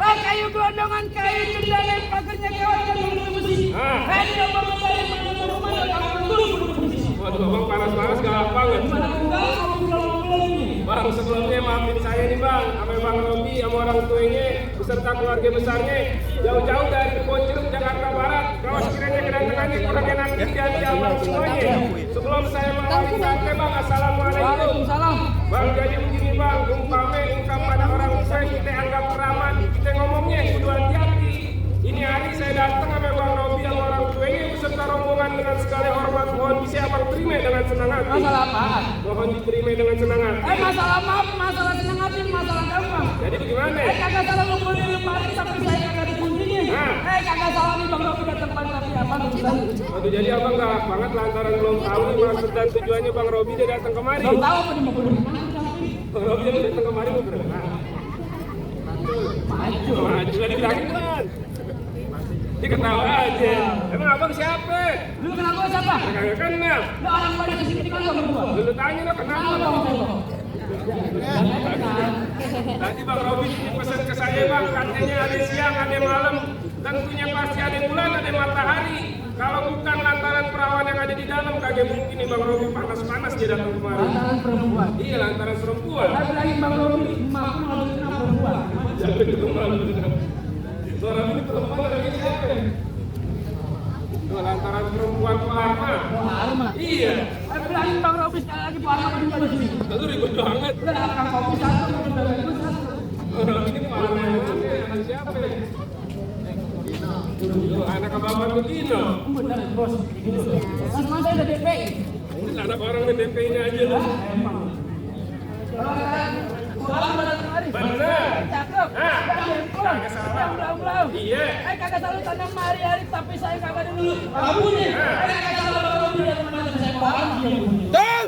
kayu gelondongan, kayu cendana, pagernya kawan dan besi. Kayu bangun dari rumah dan waduh, Bang panas-panas gampang ya. Bang, sebelumnya maafin saya nih Bang, sama Bang Robi, sama orang tuanya, beserta keluarga besarnya, jauh-jauh dari Kebon Jeruk, Jakarta Barat. Kalau sekiranya kedatangannya kurang enak di hati abang semuanya. Sebelum saya mengawali santai Bang, assalamualaikum. Waalaikumsalam. Bang, jadi begini Bang, umpame ungkap pada orang tua kita anggap keramat, kita ngomongnya kudu hati-hati. Ini hari saya datang sama Bang Robi sama orang tuanya beserta rombongan dengan segala hormat, mohon bisa abang terima dengan senang hati. Masalah apaan? Mohon diterima dengan senang hati. Masalah maaf, masalah senang hati, masalah gampang. Jadi bagaimana? Kagak salah ngumpulin lemari sampai saya kagak dikunjungin. Kagak salah nih Bang Robi datang pagi tapi apa? Waduh, jadi abang galak banget lantaran belum tahu nih maksud dan tujuannya Bang Robi dia datang kemari. Belum tahu apa nih mau kudu. Bang Robi dia datang kemari mau berenang. Maju kan dibilangin kan. Dia ketawa aja. Emang abang siapa? Lu kenal gua siapa? Kagak kenal. Lu orang pada kesini kan gua. Lu tanya lo kenapa? Tadi Bang Robi pesan ke saya Bang, katanya ada siang, ada malam, tentunya pasti ada bulan, ada matahari. Kalau bukan lantaran perawan yang ada di dalam, kagak mungkin nih Bang Robi panas-panas dia datang kemari. Lantaran perempuan. Iya, lantaran perempuan. Saya bilangin Bang Robi, emak mau perempuan. Jangan kemana. Suara ini perempuan lagi siapa? Itu lantaran perempuan Parma. Parma. Iya. Saya bilangin Bang Robi sekali lagi Parma juga di sini. Itu ribet banget. Udah akan kopi satu, udah itu satu. Orang ini Parma yang mana? Anak siapa? Itu anak bapak Betino. Benar bos. Mas saya udah DP. Ini anak orang di DP-nya aja loh. Pulang pada kemari. Bener. Cakep. Kagak salah. Belum. Iya. Kagak selalu tanam hari-hari tapi saya kagak dulu. Kamunya. Kagak selalu Bang Robi dari mana saya paham dia. Tuh.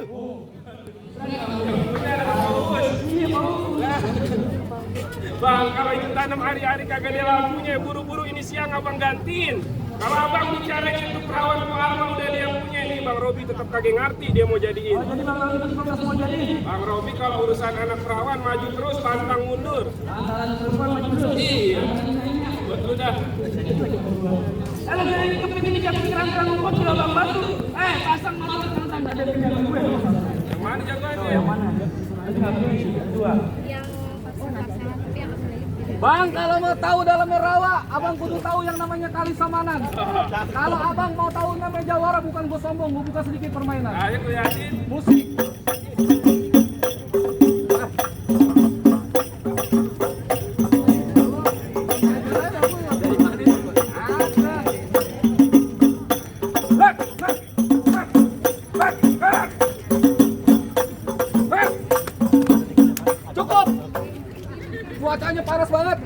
Bang, kalau itu tanam hari-hari kagak ada lampunya, buru-buru ini siang abang gantiin. Kalau abang bicara itu perawan Parma udah dia yang punya nih, Bang Robi tetap kagak ngerti dia mau jadiin. Jadi Bang Robi tetap mau jadi. Bang Robi kalau urusan anak perawan maju terus, pantang mundur. Lantaran perempuan maju terus. Iya. Betul dah. Kalau dari kepingin jangan kerang-kerang rumput sudah Bang Batu. Pasang motor tentang ada penjaga gue. Yang mana jagoannya? Yang mana? Itu nggak pilih dua. Yang pasang tapi yang Bang, kalau mau tahu dalamnya rawa, abang kudu tahu yang namanya Kali Samanan. Kalau abang mau tahu namanya Jawara, bukan gue sombong, gue buka sedikit permainan. Ayo kelihatin. Musik. Cukup. Cuacanya panas banget.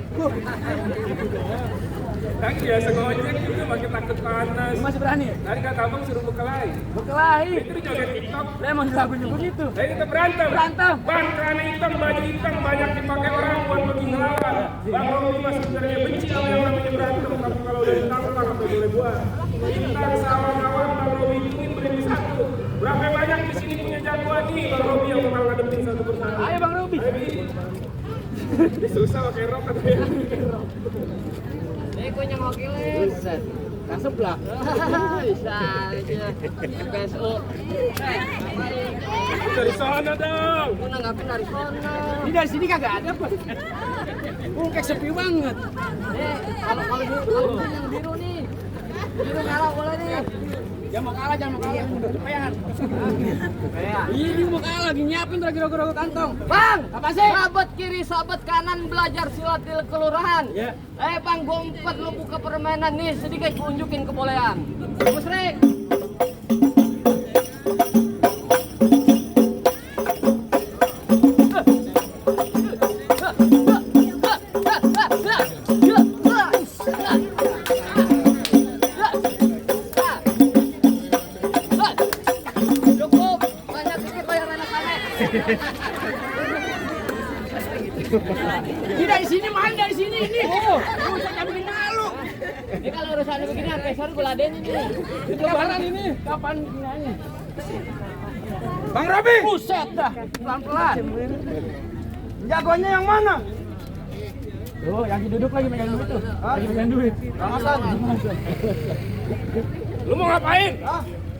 Kan biasa ngojek juga makin takut panas. Masih berani? Tadi kata abang suruh bekelahi. Berkelahi. Itu joget TikTok. Emang lagunya begitu. Saya kita berantem. Berantem. Bang, celana hitam, baju hitam banyak dipakai orang buat pergi ngelawan. Bang Robi mas sebenarnya benci sama yang namanya berantem, tapi kalau udah ditangkap apa boleh buat. Bintang sama kawan Bang Robi ingin berdiri satu. Berapa banyak di sini punya jagoan nih Bang Robi yang bakal ngadepin satu persatu. Ayo Bang Robi. Susah pakai rok katanya. gue nyengokilin. Yang sebelah. Bisa aja. PSU. Dari sana dong. Gue nanggapin dari sana. Ini dari sini kagak ada apa? Kayak sepi banget. Kalau yang biru nih. Biru kalah boleh nih. Jangan mau kalah, cepetan. Ini mau kalah, lagi nyiapin lagi rogo-rogo kantong. Bang, Apa sih? sahabat kiri, sahabat kanan belajar silat di kelurahan. Ya. Bang, gue umpet lu buka permainan nih, sedikit unjukin kebolehan. Musrik. Cukup, banyak dikit bayar anak-anak. Ini dari sini main dari sini ini. Oh, saya bikin malu. Ini kalau urusan begini sampai sore gue ladenin nih. Lebaran ini kapan ginanya? Bang Robi, Buset dah, pelan-pelan. jagoannya yang mana? Oh, yang duduk lagi megang duit tuh. Lagi megang duit. Bang Hasan. Lu mau ngapain?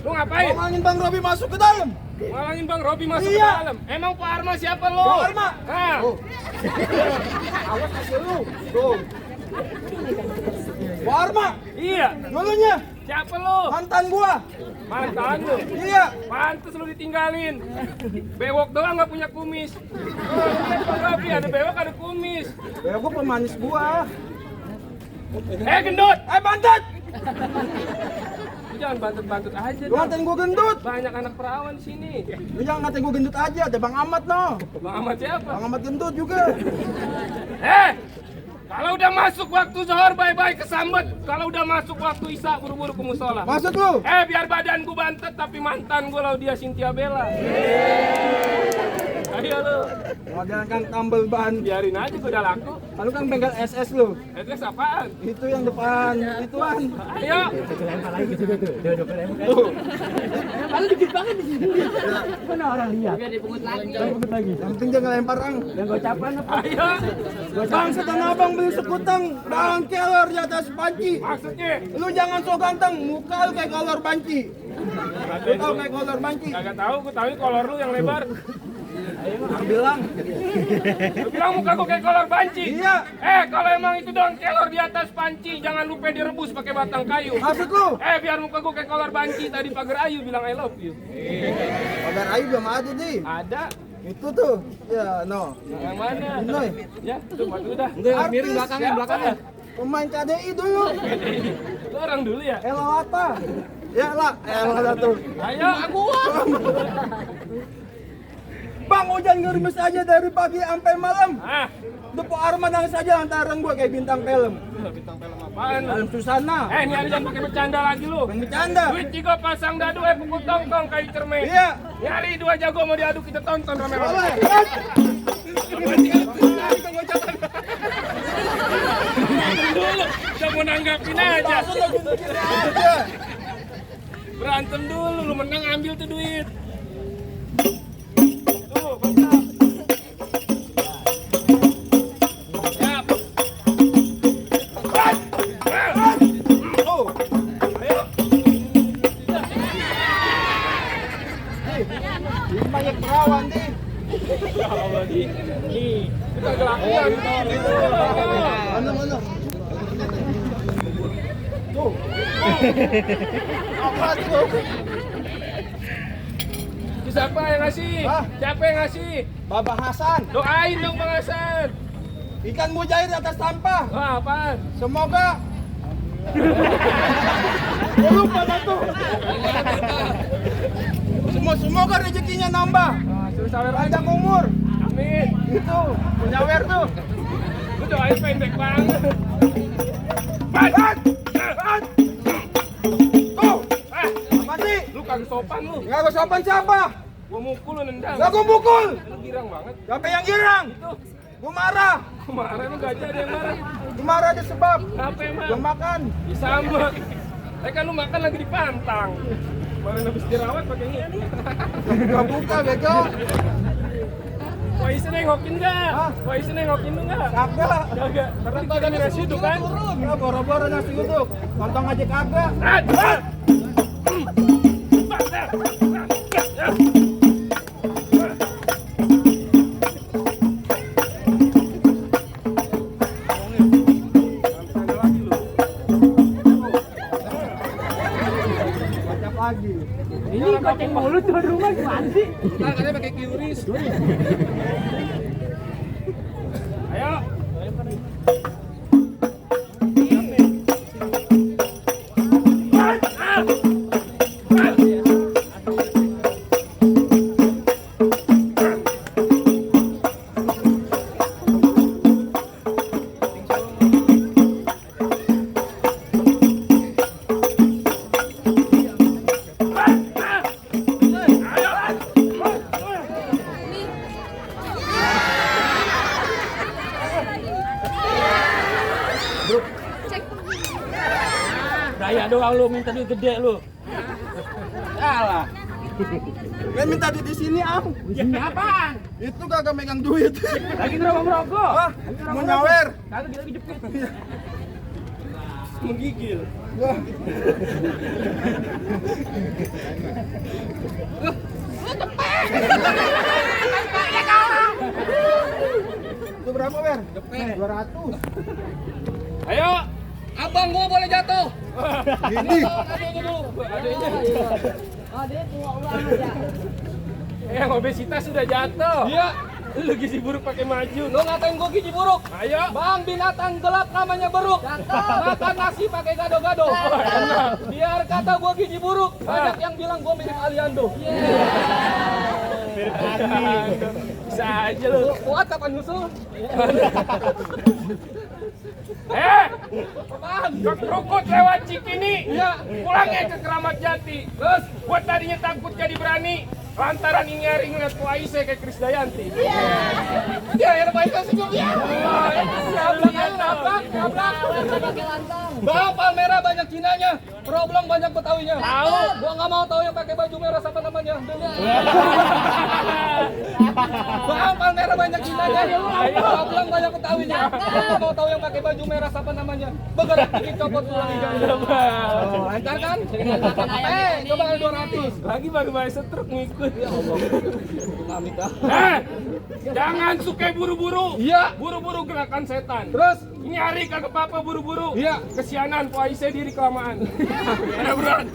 Lu ngapain? Ngomongin Bang Robi masuk ke dalam. Ngalangin Bang Robi masuk Iya. ke dalam. Emang Pak Arma siapa lo? Bang Arma. Nah, Awas kasih lu. Tuh. Pak Arma, iya. dulunya Siapa lo? mantan gua. Mantan lu. Iya. Pantes lu ditinggalin. Bewok doang nggak punya kumis. Oh, lu lihat Bang Robi ada bewok ada kumis. Ya gua pemanis gua. Gendut. Bantet. Lu jangan bantut-bantut aja Lu dong. ngatain gua gendut. Banyak anak perawan di sini. Lu jangan ngatain gua gendut aja, ada Bang Ahmad no. Bang Ahmad siapa? Bang Ahmad gendut juga. Kalau udah masuk waktu zuhur bye-bye kesambet. Kalau udah masuk waktu isya buru-buru ke musola. Maksud lu? Biar badan gua bantet tapi mantan gua Laudia Cynthia Bella. Ayo lu. Model kan tambel ban. Biarin aja gua udah laku. Lalu kan bengkel SS lu. Itu apaan? Itu yang depan, ituan. Ayo. Lempar lagi ke situ tuh. Duduk lempar. Paling dikit banget di sini. Mana orang lihat? Biar dipungut lagi. Pungut lagi. Yang penting jangan lempar ang. Yang gocapan apa? Ayo. Bang setan abang beli sekutang, bang kelor di atas panci. Maksudnya? Lu jangan so ganteng, muka lu kayak kolor banci. Lu tau kayak kolor banci? Kagak tahu, gua tahu kolor lu yang lebar. Bilang. Lu bilang muka gua kayak kolor banci. Iya. Kalau emang itu doang kelor di atas panci, jangan lupa direbus pakai batang kayu. Maksud lu? Biar muka gua kayak kolor banci tadi pagar Ayu bilang I love you. Kabar Ayu belum ada di. Ada. Itu tuh. Ya, no. Yang mana? Noy. Ya, tuh batu udah. Enggak, miring Artis. belakangnya, belakangnya. Pemain KDI dulu. Lu orang dulu ya? Elawata. Ya lah, Elawata tuh. Ayo, gua. Bang hujan ngerimis aja dari pagi sampai malam. Ah, Pak Arman nangis aja lantaran gua kayak bintang film. bintang film apaan lu? Dalam Susana. Ini ada jangan pakai bercanda lagi lu. Bang bercanda. Duit juga pasang dadu pukul tongkong kayu cermin. Iya. Nyari dua jago mau diadu kita tonton rame-rame. Boleh. Dulu, udah mau nanggapin aja. Berantem dulu, lu menang ambil tuh duit. Tuh, mantap. Siap. Oh. Ayo. Ini banyak perawan nih. Ya Allah, nih. Kita gelakian. Mana? Tuh. Apa tuh? Siapa yang ngasih? Hah? Siapa yang ngasih? Babah Hasan. Doain dong Bang Hasan. Ikan mujair di atas sampah. Wah, apaan? Semoga. Gua lupa dah tuh. Semoga rezekinya nambah. Suruh sawer aja. Panjang umur. Amin. Itu penyawer tuh. Lu doain pendek banget. Ban. Tuh. Apa sih? Lu kagak sopan lu. Nggak gua sopan siapa? Gua mukul lu nendang. Nggak gua pukul. Lu girang banget. Siapa yang girang? Itu. Gua marah. Kemarin lu gajah ada yang marah. Gua marah ada sebab. Kenapa emang? Gua makan. Ya sama. Kan lu makan lagi dipantang. Kemarin habis dirawat pakai ini. Gua buka bego. Wah, isi nengokin enggak? Hah? Wah, isi nengokin lu enggak? Kagak. Kagak. Karena kita nasi uduk kan? Ya boro-boro nasi uduk. Kontong aja kagak. Kocap lagi. Ini goceng mulut tuh rumah gimana sih? Ntar katanya pakai QRIS. Ayo. Gaya doang lu minta duit gede lu. Salah. Gue minta di sini am. Ini apaan? Itu kagak megang duit. Lagi ngerokok. Wah, mau nyawer. Kagak lagi jepit. Menggigil. Wah. Itu berapa, Wer? 200. Ayo. Abang gua boleh jatuh. Ini. Obesitas sudah jatuh. Iya. Lu gizi buruk pakai maju. Lo ngatain gua gizi buruk. Ayo. Bang, binatang gelap namanya beruk. Makan nasi pakai gado-gado. Biar kata gua gizi buruk, banyak yang bilang gua mirip Aliando. Bisa aja lu. Kuat kapan nyusul? Apaan? Ke Krukut lewat Cikini. Iya. Pulangnya ke Keramat Jati. Terus gua tadinya takut jadi berani. Lantaran nyari ngeliat Bu Aisyah kayak Krisdayanti. Ya, yang baik kan senyum ya. Nabrak. Bang, Palmera banyak Cinanya, Roblong banyak Betawinya. Tahu. Gua nggak mau tahu yang pakai baju merah siapa namanya. Bang, Palmera banyak Cinanya, Roblong banyak Betawinya. Gua mau tahu yang pakai baju merah siapa namanya. Bergerak dikit copot tulang iga. Oh, lancar kan? Coba kali 200. Lagi bagaimana setruk ngikut. Ya Allah. Amit dah. Jangan suka buru-buru. Iya. Buru-buru gerakan setan. Terus Nyari kagak apa-apa buru-buru. Iya. Kesianan Po Aisyah diri kelamaan. Ada berat.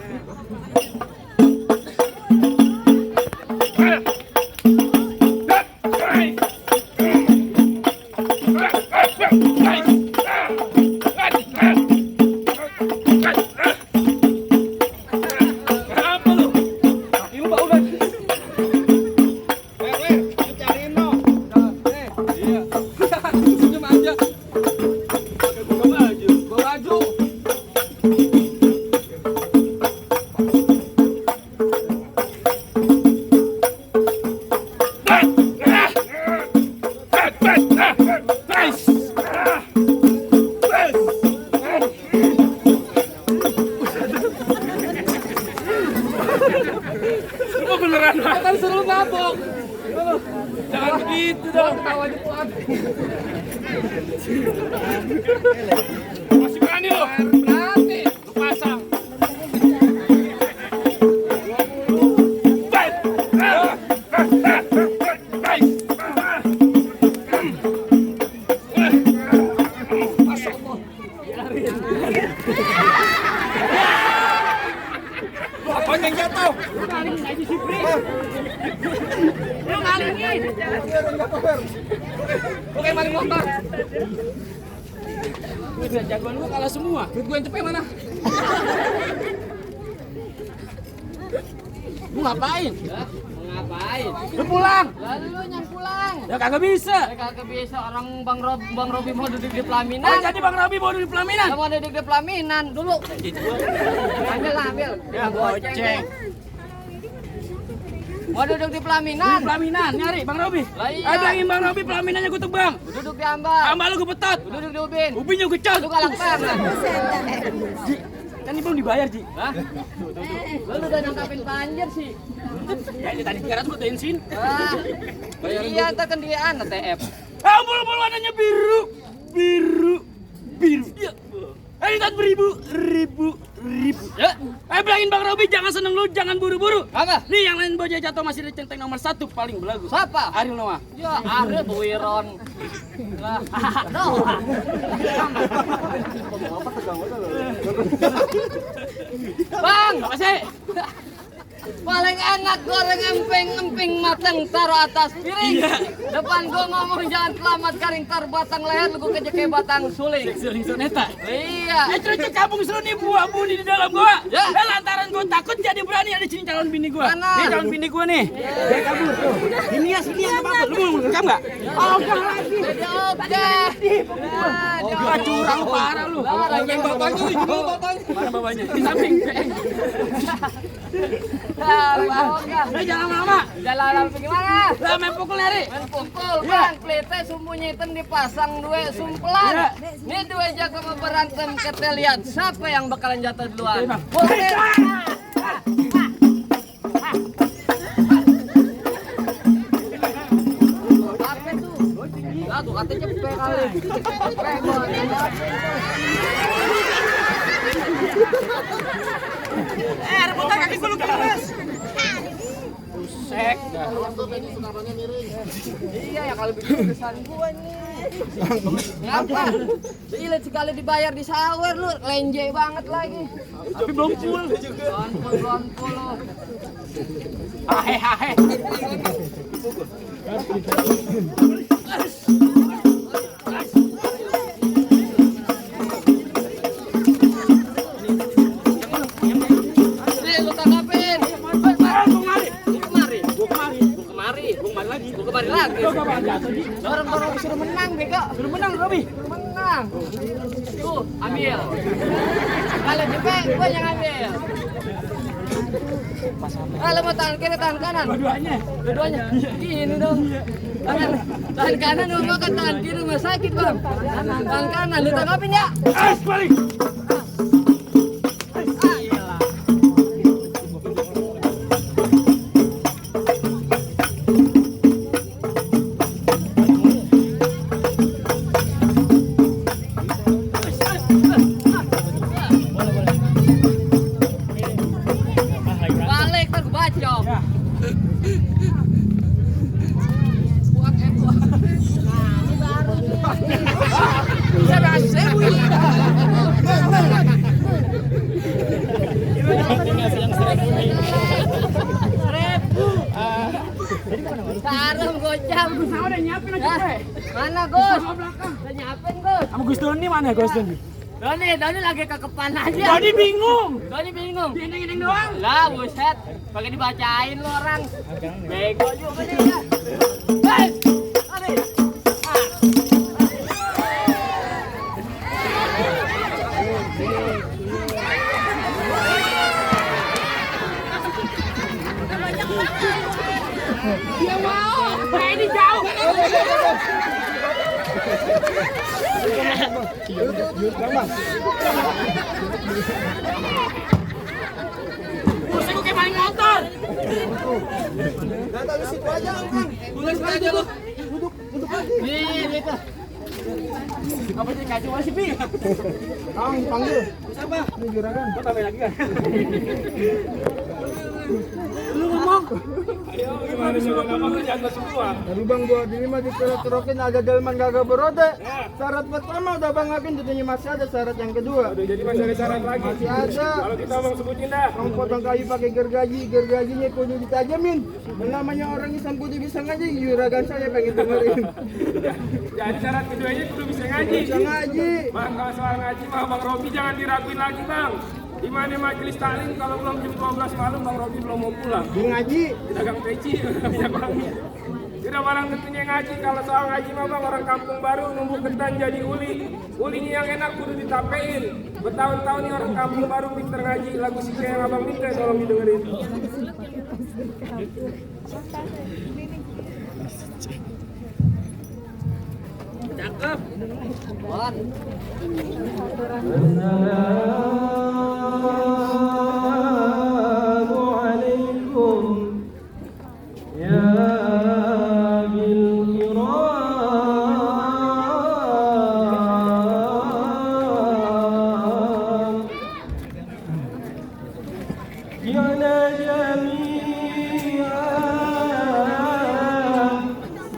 Apa lu? ini Pak udah. Cariin no. Iya. Senyum aja. Bawa baju. Lu beneran Kan seru ngabok. jangan begitu dong. Ketawa aja kuat. Masih berani lu? Berarti. Lu pasang. Apa yang jatuh? Lu ngalingin. Oke, mari motor. Udah jagoan lu kalah semua. Duit gue yang cepet mana? Lu ngapain? Ngapain? Lu pulang. Lalu lu yang pulang. Ya kagak bisa. Kagak bisa orang Bang Robi mau duduk di Oh, pelaminan. jadi Bang Robi mau di pelaminan. Mau duduk di pelaminan dulu. Ambil. Ya goceng. Mau duduk di pelaminan. Pelaminan nyari Bang Robi. Lah iya. Bilangin Bang Robi pelaminannya gue tebang. Duduk di ambar. Sama lu gue petot. Duduk di ubin. Ubinnya gue cot. Lu galak banget. Ji, kan ini belum dibayar Ji. Hah? Lu udah nyangkapin banjir sih. Ya ini tadi 300 gue bensin. Ah, iya ntar kendiaan TF. Bulu warnanya biru. Biru. Ya. Ini tadi ribu. Ya. Bilangin Bang Robi jangan seneng lu, jangan buru-buru. Apa? Nih yang lain bocah jatuh masih di centeng nomor 1 paling belagu. Siapa? Ariel Noah. Ya, Ariel Buiron. Lah, Noah. Bang, Apa sih? paling enak goreng emping mateng taruh atas piring. Iya. Depan gua ngomong jangan selamat karing tar batang leher lu gua kejek kayak batang suling. Sering soneta. Iya. Terus kampung seru nih buah buni di dalam gua. Ya. Lantaran gua takut jadi berani ada sini calon bini gua. Mana? Nih calon bini gua nih. Dia kabur tuh. Ini ya sini yang apa? Lu mau ngekam enggak? Oh, enggak lagi. Jadi oke. Gua curang lu parah lu. Lagi bapaknya nih, gimana bapaknya? Mana bapaknya? Di samping. Jangan lama. Jalan gimana? Lah main pukul nyari. Main pukul bang, plete sumbunya itu dipasang dua sumpelan. Iya. Ini dua jago mau berantem kita lihat siapa yang bakalan jatuh duluan. Bang. Oke. rebutan kaki gulu keras. Busek. Iya ya kalau bikin kesan gua nih. Ngapa? Ilet sekali dibayar di sawer lu, lenje banget lagi. Tapi belum full. Belum full lu. Hahe. Nih lu tangkapin. Gua kemari lagi. Orang suruh menang, bego. Suruh menang, Robi. Suruh menang. Tuh, ambil. Kalau cepet, gua yang ambil. Kalau mau tangan kiri, tangan kanan. Dua-duanya. Gini dong. Tangan kanan lu makan, tangan kiri mah sakit, Bang. Tangan kanan lu tanggapin ya. Balik. Balik ntar gua bacok. Bisa bahasa Sarung gocap. Udah nyiapin aja. Mana Gus? Udah nyiapin Gus. Sama Gus Doni mana Gus Doni? Doni lagi kekepan aja. Doni bingung. Doni bingung. Dinding doang. Lah buset, pakai dibacain lu orang. Bego juga dia. Hei! Ade. Dia mau. Ini jauh. Pusing gue kayak maling motor. Nah, taruh situ aja, Bang. Tulis aja lu. Duduk lagi. Nih, itu. Apa sih kacau masih bi? Kang, panggil. Siapa? Ini juragan. Gua tambahin lagi kan. Lu ngomong. Ayo gimana sih bang? Apa kerjaan lo semua? Tadi Bang gua di lima dikerok-kerokin ada delman kagak beroda. Syarat pertama udah Bang Akin, tentunya masih ada syarat yang kedua. Aduh, jadi masih ada syarat lagi. Masih ada. Kalau kita bang sebutin dah. Kamu potong kayu pakai gergajinya kudu ditajamin. Namanya orang Islam kudu bisa ngaji, juragan saya pengen dengerin. Jadi syarat keduanya kudu bisa ngaji. Bisa ngaji. Bang, kalau soal ngaji mah Bang Robi jangan diraguin lagi bang. Di mana majelis taklim kalau belum jam 12 malam Bang Robi belum mau pulang. Di ngaji. Di dagang peci, banyak orangnya. Tidak barang tentunya ngaji. Kalau soal ngaji mah bang, orang kampung baru numbuk ketan jadi uli. Ulinya yang enak kudu ditapein. Bertahun-tahun nih orang kampung baru pinter ngaji. Lagu si yang abang minta tolong didengerin. Cakep. Buat. Assalamualaikum ya bil kiram ya jami'an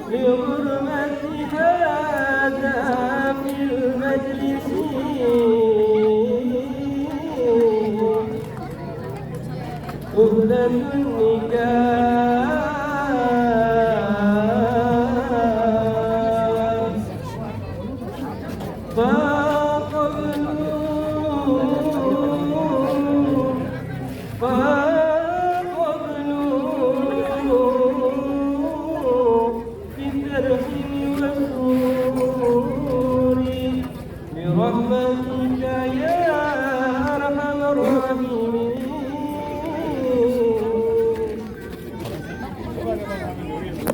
bi hurmati hadha fil majlisi أهلا النكاح بفرح وسرور برحمتك يا أرحم الراحمين.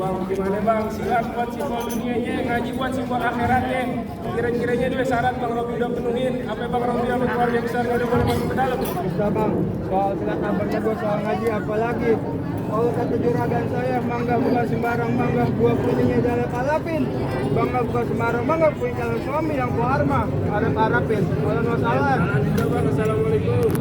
Bang, gimana bang? Siap buat simbol dunianya, ngaji buat simbol akhiratnya. Kira-kiranya dua syarat Bang Robi udah penuhin. Apa Bang Robi sama keluarga besar udah boleh masuk ke dalam? Bisa Bang. Soal silat abangnya gua soal ngaji apalagi. Kalau kata juragan saya, mangga bukan sembarang mangga, buah kuningnya jangan palapin. Bangga bukan sembarang mangga, punya calon suami yang buharma, ada parapin. Kalau no salah. Assalamualaikum.